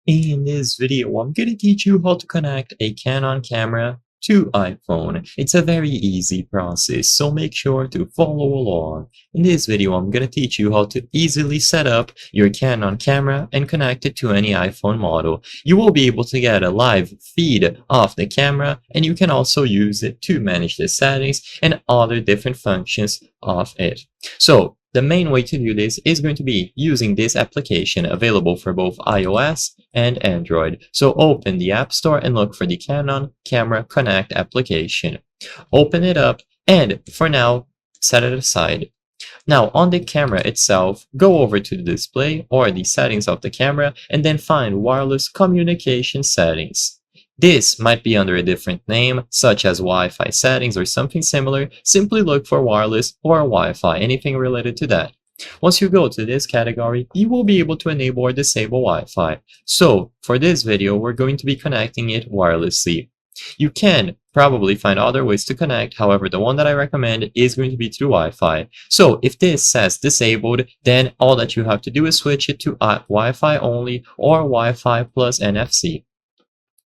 In this video, I'm going to teach you how to connect a Canon camera to iPhone. It's a very easy process, so make sure to follow along. In this video, I'm going to teach you how to easily set up your Canon camera and connect it to any iPhone model. You will be able to get a live feed of the camera, and you can also use it to manage the settings and other different functions of it. So, the main way to do this is going to be using this application available for both iOS and Android. So open the App Store and look for the Canon Camera Connect application. Open it up and for now, set it aside. Now on the camera itself, go over to the display or the settings of the camera and then find wireless communication settings. This might be under a different name, such as Wi-Fi settings or something similar. Simply look for wireless or Wi-Fi, anything related to that. Once you go to this category, you will be able to enable or disable Wi-Fi. So, for this video, we're going to be connecting it wirelessly. You can probably find other ways to connect, however, the one that I recommend is going to be through Wi-Fi. So, if this says disabled, then all that you have to do is switch it to Wi-Fi only or Wi-Fi plus NFC.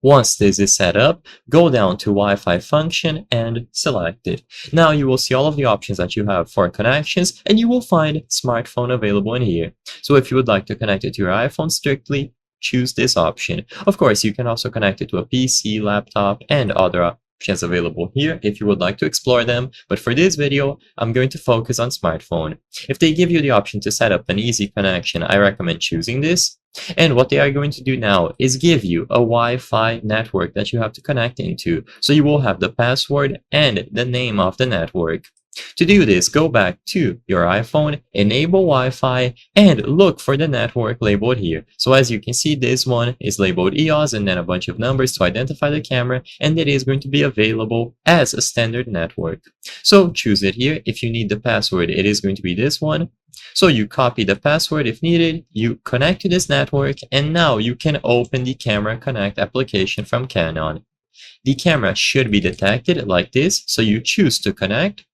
Once this is set up, go down to Wi-Fi function and select it. Now you will see all of the options that you have for connections, and you will find smartphone available in here. So if you would like to connect it to your iPhone strictly, choose this option. Of course, you can also connect it to a PC, laptop, and other options available here if you would like to explore them, but for this video, I'm going to focus on smartphone. If they give you the option to set up an easy connection, I recommend choosing this. And what they are going to do now is give you a Wi-Fi network that you have to connect into. So you will have the password and the name of the network. To do this, go back to your iPhone, enable Wi-Fi, and look for the network labeled here. So as you can see, this one is labeled EOS and then a bunch of numbers to identify the camera, and it is going to be available as a standard network. So choose it here. If you need the password, it is going to be this one. So you copy the password if needed, you connect to this network, and now you can open the Camera Connect application from Canon. The camera should be detected like this, so you choose to connect,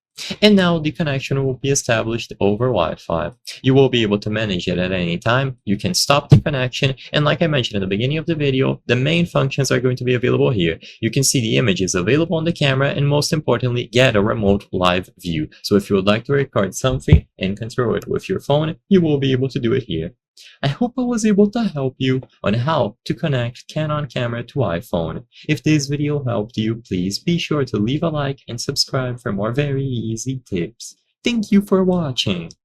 and now the connection will be established over Wi-Fi. You will be able to manage it at any time. You can stop the connection, and like I mentioned at the beginning of the video, the main functions are going to be available here. You can see the images available on the camera, and most importantly, get a remote live view. So if you would like to record something and control it with your phone, you will be able to do it here. I hope I was able to help you on how to connect Canon camera to iPhone. If this video helped you, please be sure to leave a like and subscribe for more very easy tips. Thank you for watching.